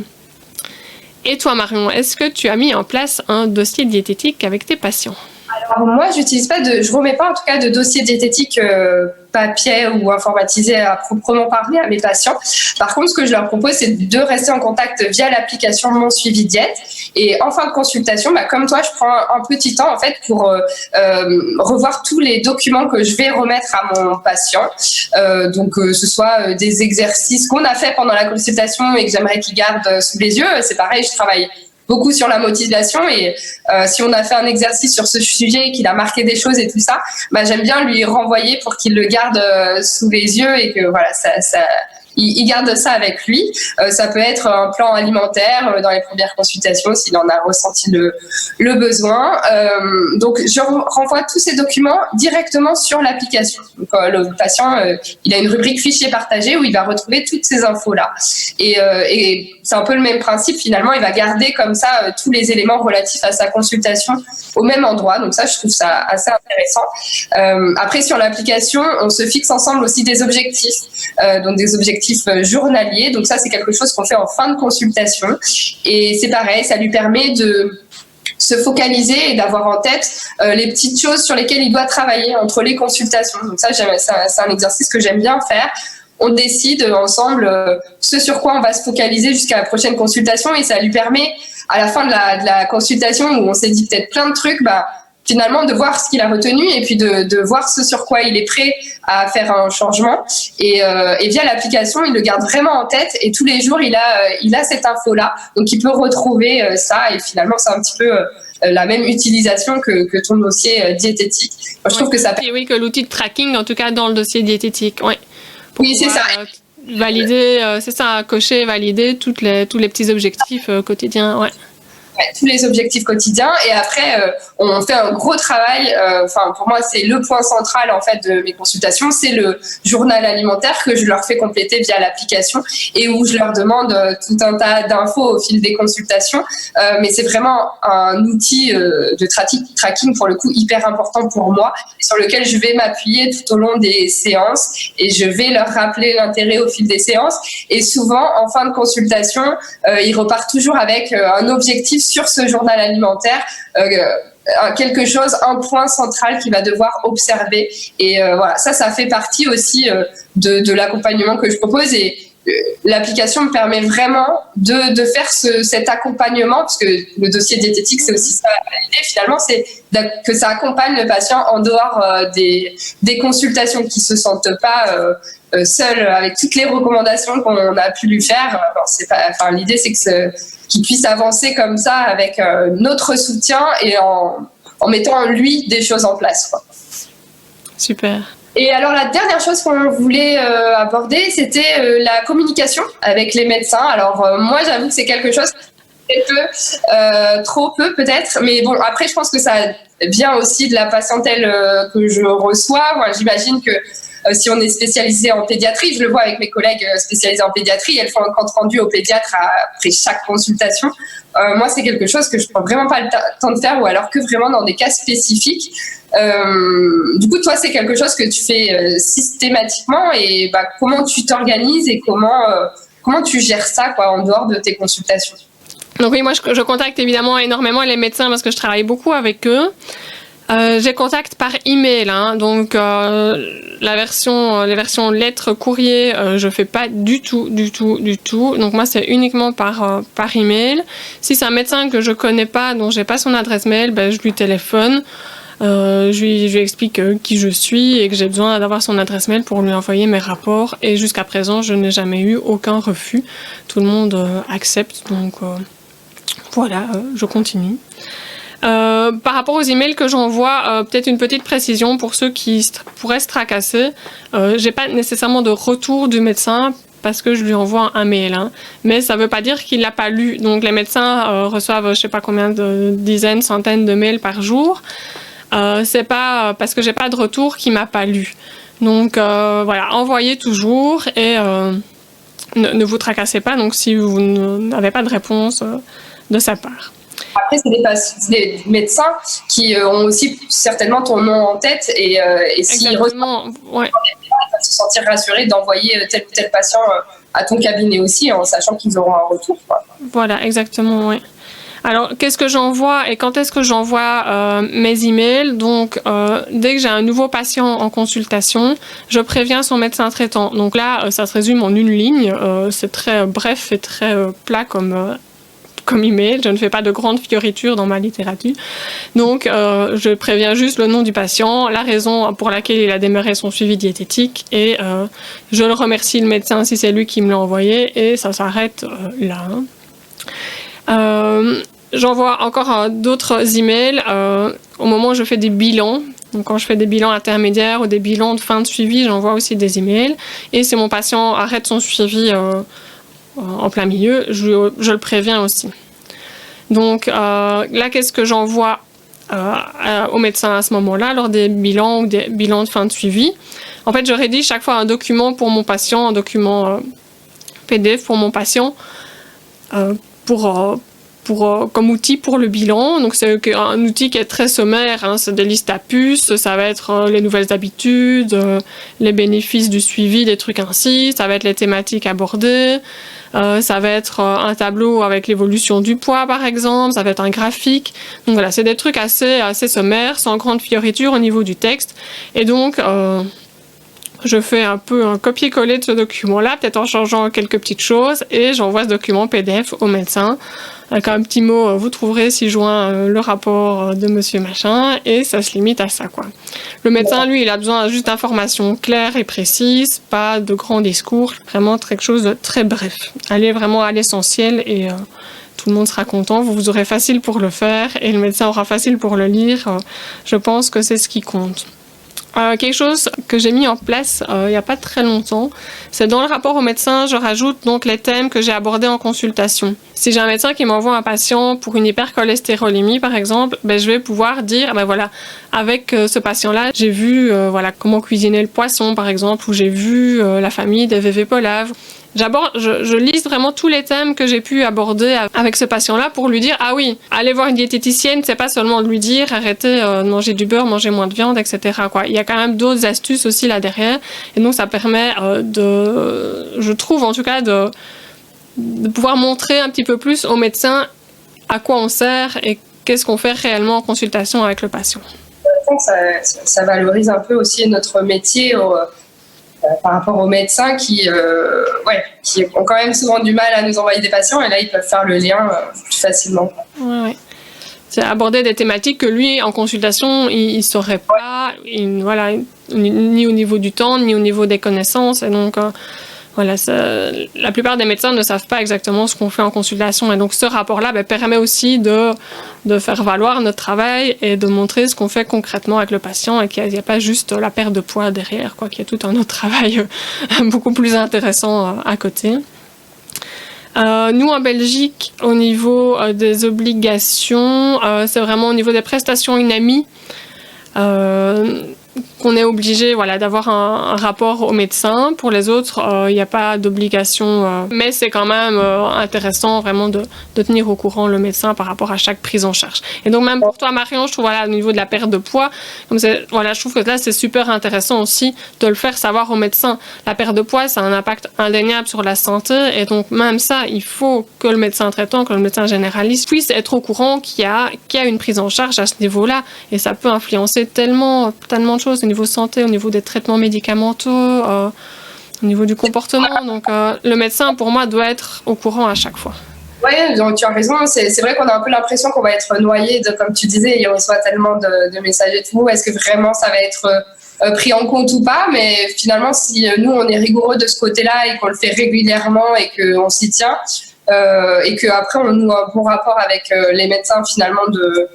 Et toi Marion, est-ce que tu as mis en place un dossier diététique avec tes patients ?
Alors moi, je remets pas en tout cas de dossier diététique papier ou informatisé à proprement parler à mes patients. Par contre, ce que je leur propose, c'est de rester en contact via l'application Mon Suivi Diète. Et en fin de consultation, comme toi, je prends un petit temps en fait pour revoir tous les documents que je vais remettre à mon patient. Donc, ce soit des exercices qu'on a fait pendant la consultation et que j'aimerais qu'il garde sous les yeux. C'est pareil, je travaille beaucoup sur la motivation et si on a fait un exercice sur ce sujet et qu'il a marqué des choses et tout ça, j'aime bien lui renvoyer pour qu'il le garde sous les yeux et que voilà, il garde ça avec lui. Ça peut être un plan alimentaire dans les premières consultations s'il en a ressenti le besoin. Donc, je renvoie tous ces documents directement sur l'application. Donc, le patient, il a une rubrique fichier partagé où il va retrouver toutes ces infos-là. Et c'est un peu le même principe. Finalement, il va garder comme ça tous les éléments relatifs à sa consultation au même endroit. Donc ça, je trouve ça assez intéressant. Après, sur l'application, on se fixe ensemble aussi des objectifs. Donc des objectifs journaliers. Donc ça, c'est quelque chose qu'on fait en fin de consultation. Et c'est pareil, ça lui permet de se focaliser et d'avoir en tête les petites choses sur lesquelles il doit travailler entre les consultations. Donc ça, c'est un exercice que j'aime bien faire. On décide ensemble ce sur quoi on va se focaliser jusqu'à la prochaine consultation et ça lui permet, à la fin de la consultation où on s'est dit peut-être plein de trucs, finalement de voir ce qu'il a retenu et puis de voir ce sur quoi il est prêt à faire un changement et via l'application il le garde vraiment en tête et tous les jours il a cette info là donc il peut retrouver ça et finalement c'est un petit peu la même utilisation que ton dossier diététique. Moi, je trouve que ça
oui, que l'outil de tracking en tout cas dans le dossier diététique.
Oui, c'est ça.
Valider, c'est ça, cocher, valider tous les petits objectifs quotidiens. Ouais,
tous les objectifs quotidiens et après on fait un gros travail pour moi c'est le point central en fait de mes consultations, c'est le journal alimentaire que je leur fais compléter via l'application et où je leur demande tout un tas d'infos au fil des consultations mais c'est vraiment un outil de tracking pour le coup hyper important pour moi sur lequel je vais m'appuyer tout au long des séances et je vais leur rappeler l'intérêt au fil des séances et souvent en fin de consultation ils repartent toujours avec un objectif sur ce journal alimentaire, quelque chose, un point central qu'il va devoir observer. Et voilà, ça fait partie aussi de l'accompagnement que je propose. Et l'application me permet vraiment de faire cet accompagnement, parce que le dossier diététique, c'est aussi ça l'idée finalement, c'est que ça accompagne le patient en dehors des consultations, qui ne se sentent pas seul avec toutes les recommandations qu'on a pu lui faire. L'idée, c'est qu'il puisse avancer comme ça avec notre soutien et en mettant en lui des choses en place, quoi.
Super.
Et alors, la dernière chose qu'on voulait aborder, c'était la communication avec les médecins. Alors, moi, j'avoue que c'est quelque chose trop peu peut-être, mais bon, après, je pense que ça vient aussi de la patientèle que je reçois. Moi, j'imagine que si on est spécialisé en pédiatrie, je le vois avec mes collègues spécialisés en pédiatrie, elles font un compte rendu au pédiatre après chaque consultation. Moi, c'est quelque chose que je prends vraiment pas le temps de faire, ou alors que vraiment dans des cas spécifiques. Du coup, toi, c'est quelque chose que tu fais systématiquement, et comment tu t'organises et comment tu gères ça, quoi, en dehors de tes consultations?
Donc oui, moi, je contacte évidemment énormément les médecins parce que je travaille beaucoup avec eux. J'ai contact par email, hein, donc les versions lettres courrier, je fais pas du tout. Donc moi c'est uniquement par email. Si c'est un médecin que je connais pas, dont j'ai pas son adresse mail, je lui téléphone. Je lui explique qui je suis et que j'ai besoin d'avoir son adresse mail pour lui envoyer mes rapports. Et jusqu'à présent, je n'ai jamais eu aucun refus. Tout le monde accepte, donc voilà, je continue. Par rapport aux emails que j'envoie, peut-être une petite précision pour ceux qui pourraient se tracasser. J'ai pas nécessairement de retour du médecin parce que je lui envoie un mail, hein. Mais ça veut pas dire qu'il l'a pas lu. Donc les médecins reçoivent je sais pas combien de dizaines, centaines de mails par jour. C'est pas parce que j'ai pas de retour qu'il m'a pas lu. Donc voilà, envoyez toujours et ne vous tracassez pas. Donc si vous n'avez pas de réponse de sa part.
Après, c'est des médecins qui ont aussi certainement ton nom en tête et s'ils reçoivent,
ouais.
Ils peuvent se sentir rassurés d'envoyer tel ou tel patient à ton cabinet aussi, en sachant qu'ils auront un retour, quoi.
Voilà, exactement, oui. Alors, qu'est-ce que j'envoie et quand est-ce que j'envoie mes emails? Donc, dès que j'ai un nouveau patient en consultation, je préviens son médecin traitant. Donc là, ça se résume en une ligne. C'est très bref et très plat comme email. Je ne fais pas de grandes fioritures dans ma littérature. Donc, je préviens juste le nom du patient, la raison pour laquelle il a démarré son suivi diététique et je le remercie le médecin si c'est lui qui me l'a envoyé et ça s'arrête là. J'envoie encore d'autres emails au moment où je fais des bilans. Donc quand je fais des bilans intermédiaires ou des bilans de fin de suivi, j'envoie aussi des emails. Et si mon patient arrête son suivi en plein milieu, je le préviens aussi. Donc là, qu'est-ce que j'envoie au médecin à ce moment-là, lors des bilans ou des bilans de fin de suivi? En fait, je rédige chaque fois un document pour mon patient, un document PDF pour mon patient, comme outil pour le bilan. Donc c'est un outil qui est très sommaire, hein. C'est des listes à puces, ça va être les nouvelles habitudes, les bénéfices du suivi, des trucs ainsi, ça va être les thématiques abordées, ça va être un tableau avec l'évolution du poids par exemple, ça va être un graphique. Donc voilà, c'est des trucs assez sommaires, sans grande fioriture au niveau du texte. Et donc je fais un peu un copier-coller de ce document-là, peut-être en changeant quelques petites choses, et j'envoie ce document PDF au médecin. Avec un petit mot, vous trouverez ci-joint le rapport de monsieur machin, et ça se limite à ça, quoi. Le médecin, lui, il a besoin juste d'informations claires et précises, pas de grands discours, vraiment quelque chose de très bref. Allez vraiment à l'essentiel et tout le monde sera content, vous aurez facile pour le faire, et le médecin aura facile pour le lire. Je pense que c'est ce qui compte. Quelque chose que j'ai mis en place il n'y a pas très longtemps, c'est dans le rapport au médecin, je rajoute donc les thèmes que j'ai abordés en consultation. Si j'ai un médecin qui m'envoie un patient pour une hypercholestérolémie par exemple, je vais pouvoir dire voilà, avec ce patient-là, j'ai vu voilà comment cuisiner le poisson par exemple, ou j'ai vu la famille des VV polavres. Je liste vraiment tous les thèmes que j'ai pu aborder avec ce patient-là pour lui dire ah oui, aller voir une diététicienne, c'est pas seulement de lui dire arrêtez de manger du beurre, manger moins de viande, etc. quoi. Il y a quand même d'autres astuces aussi là derrière, et donc ça permet je trouve en tout cas de pouvoir montrer un petit peu plus au médecin à quoi on sert et qu'est-ce qu'on fait réellement en consultation avec le patient.
Ça valorise un peu aussi notre métier par rapport aux médecins qui ont quand même souvent du mal à nous envoyer des patients, et là ils peuvent faire le lien plus facilement.
Ouais. C'est aborder des thématiques que lui en consultation il ne saurait pas, ni au niveau du temps ni au niveau des connaissances, et donc voilà, la plupart des médecins ne savent pas exactement ce qu'on fait en consultation, et donc ce rapport-là permet aussi de faire valoir notre travail et de montrer ce qu'on fait concrètement avec le patient, et qu'il n'y a pas juste la perte de poids derrière, qu'il y a tout un autre travail beaucoup plus intéressant à côté. Nous en Belgique, au niveau des obligations, c'est vraiment au niveau des prestations UNAMI qu'on est obligé d'avoir un rapport au médecin. Pour les autres, il n'y a pas d'obligation. Mais c'est quand même intéressant vraiment de tenir au courant le médecin par rapport à chaque prise en charge. Et donc même pour toi, Marion, je trouve au niveau de la perte de poids, je trouve que là, c'est super intéressant aussi de le faire savoir au médecin. La perte de poids, ça a un impact indéniable sur la santé. Et donc même ça, il faut que le médecin traitant, que le médecin généraliste puisse être au courant qu'il y a une prise en charge à ce niveau-là. Et ça peut influencer tellement de choses au niveau santé, au niveau des traitements médicamenteux, au niveau du comportement. Donc le médecin, pour moi, doit être au courant à chaque fois.
Oui, donc tu as raison. C'est vrai qu'on a un peu l'impression qu'on va être noyé, comme tu disais, il reçoit tellement de messages et tout. Est-ce que vraiment ça va être pris en compte ou pas? Mais finalement, si nous, on est rigoureux de ce côté-là et qu'on le fait régulièrement et qu'on s'y tient, et qu'après, on noue un bon rapport avec les médecins finalement de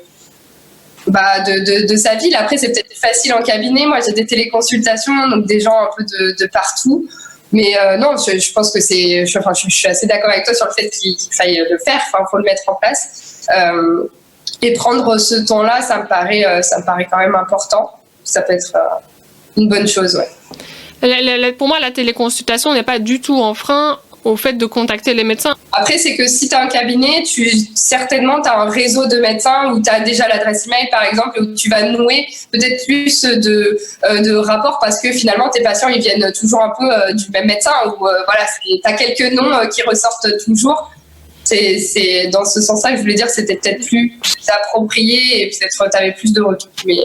sa ville. Après, c'est peut-être facile en cabinet. Moi, j'ai des téléconsultations, donc des gens un peu de partout. Mais non, je pense que je suis assez d'accord avec toi sur le fait qu'il faille le faire. Enfin, faut le mettre en place. Et prendre ce temps-là, ça me paraît quand même important. Ça peut être une bonne chose, ouais.
Pour moi, la téléconsultation n'est pas du tout un frein au fait de contacter les médecins.
Après, c'est que si tu as un cabinet, certainement tu as un réseau de médecins où tu as déjà l'adresse email, par exemple, où tu vas nouer peut-être plus de rapports parce que finalement, tes patients, ils viennent toujours un peu du même médecin. Tu as quelques noms qui ressortent toujours. C'est dans ce sens-là que je voulais dire, c'était peut-être plus approprié et peut-être tu avais plus de retours. Mais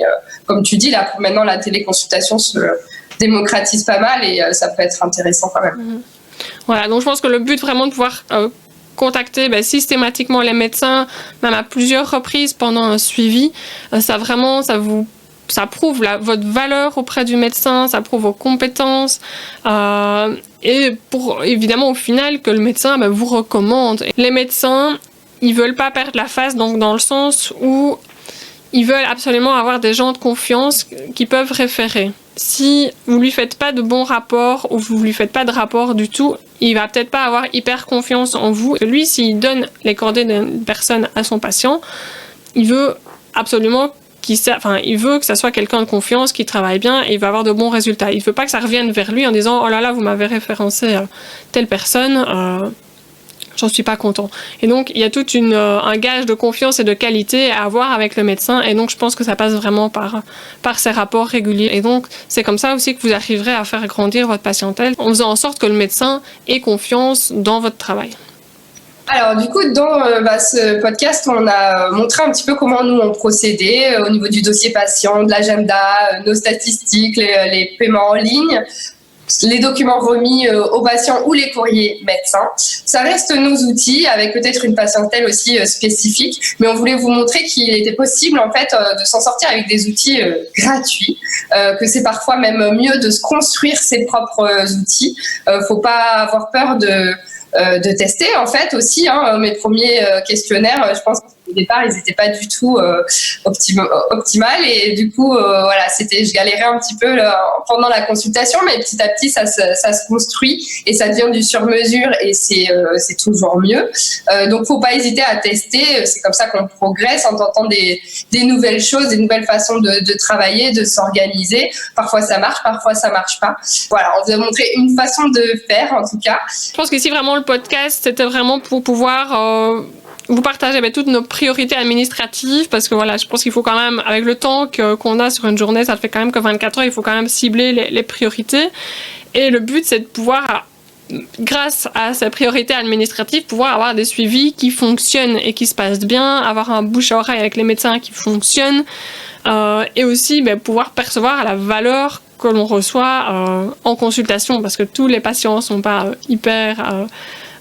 comme tu dis, là, maintenant, la téléconsultation se démocratise pas mal et ça peut être intéressant quand même.
Mmh. Voilà, donc je pense que le but vraiment de pouvoir contacter systématiquement les médecins, même à plusieurs reprises pendant un suivi, ça prouve votre valeur auprès du médecin, ça prouve vos compétences, et pour évidemment au final que le médecin vous recommande. Les médecins, ils veulent pas perdre la face, donc dans le sens où ils veulent absolument avoir des gens de confiance qui peuvent référer. Si vous lui faites pas de bons rapports ou vous lui faites pas de rapport du tout, il va peut-être pas avoir hyper confiance en vous. Lui, s'il donne les coordonnées d'une personne à son patient, il veut absolument il veut que ça soit quelqu'un de confiance, qui travaille bien et il va avoir de bons résultats. Il veut pas que ça revienne vers lui en disant « Oh là là, vous m'avez référencé telle personne, j'en suis pas content. » Et donc, il y a tout un gage de confiance et de qualité à avoir avec le médecin. Et donc, je pense que ça passe vraiment par ces rapports réguliers. Et donc, c'est comme ça aussi que vous arriverez à faire grandir votre patientèle en faisant en sorte que le médecin ait confiance dans votre travail.
Alors du coup, dans ce podcast, on a montré un petit peu comment nous on procédait au niveau du dossier patient, de l'agenda, nos statistiques, les paiements en ligne, les documents remis aux patients ou les courriers médecins. Ça reste nos outils avec peut-être une patientèle aussi spécifique, mais on voulait vous montrer qu'il était possible en fait de s'en sortir avec des outils gratuits, que c'est parfois même mieux de se construire ses propres outils. Faut pas avoir peur de tester en fait aussi. Mes premiers questionnaires, je pense qu'au départ ils n'étaient pas du tout optimales et du coup je galérais un petit peu pendant la consultation, mais petit à petit ça se construit et ça devient du sur-mesure et c'est toujours mieux. Donc faut pas hésiter à tester, c'est comme ça qu'on progresse en tentant des nouvelles choses, des nouvelles façons de travailler, de s'organiser. Parfois ça marche, parfois ça marche pas. Voilà, on vous a montré une façon de faire en tout cas.
Je pense qu'ici vraiment le podcast c'était vraiment pour pouvoir vous partager toutes nos priorités administratives parce que je pense qu'il faut quand même, avec le temps qu'on a sur une journée, ça ne fait quand même que 24 heures, il faut quand même cibler les priorités. Et le but, c'est de pouvoir, grâce à ces priorités administratives, pouvoir avoir des suivis qui fonctionnent et qui se passent bien, avoir un bouche à oreille avec les médecins qui fonctionne, et aussi pouvoir percevoir la valeur que l'on reçoit en consultation, parce que tous les patients ne sont pas hyper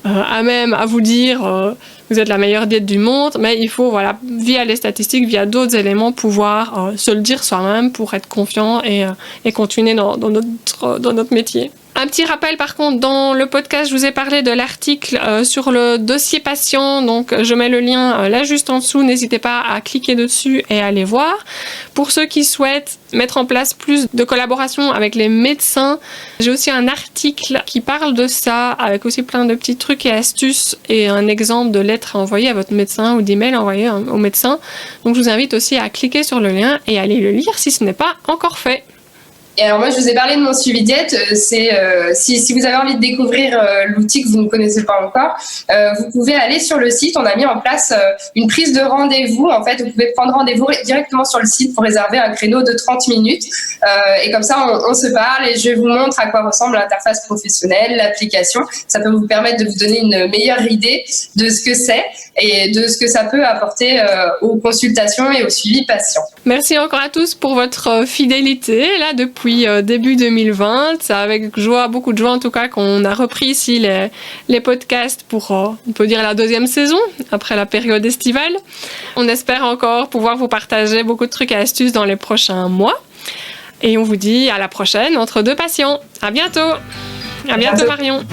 à même à vous dire vous êtes la meilleure diète du monde, mais il faut via les statistiques, via d'autres éléments pouvoir se le dire soi-même pour être confiant et continuer dans notre métier. Un petit rappel par contre, dans le podcast, je vous ai parlé de l'article sur le dossier patient, donc je mets le lien là juste en dessous, n'hésitez pas à cliquer dessus et à aller voir. Pour ceux qui souhaitent mettre en place plus de collaboration avec les médecins, j'ai aussi un article qui parle de ça, avec aussi plein de petits trucs et astuces et un exemple de lettre à envoyer à votre médecin ou d'email envoyé au médecin. Donc je vous invite aussi à cliquer sur le lien et à aller le lire si ce n'est pas encore fait.
Et alors moi, je vous ai parlé de mon suivi diète. C'est si vous avez envie de découvrir l'outil que vous ne connaissez pas encore, vous pouvez aller sur le site. On a mis en place une prise de rendez-vous. En fait, vous pouvez prendre rendez-vous directement sur le site pour réserver un créneau de 30 minutes. Et comme ça, on se parle et je vous montre à quoi ressemble l'interface professionnelle, l'application. Ça peut vous permettre de vous donner une meilleure idée de ce que c'est et de ce que ça peut apporter aux consultations et au suivi patient.
Merci encore à tous pour votre fidélité là depuis début 2020. C'est avec joie, beaucoup de joie en tout cas, qu'on a repris ici les podcasts pour, on peut dire, la deuxième saison après la période estivale. On espère encore pouvoir vous partager beaucoup de trucs et astuces dans les prochains mois. Et on vous dit à la prochaine entre deux patients. À bientôt. À bientôt Marion.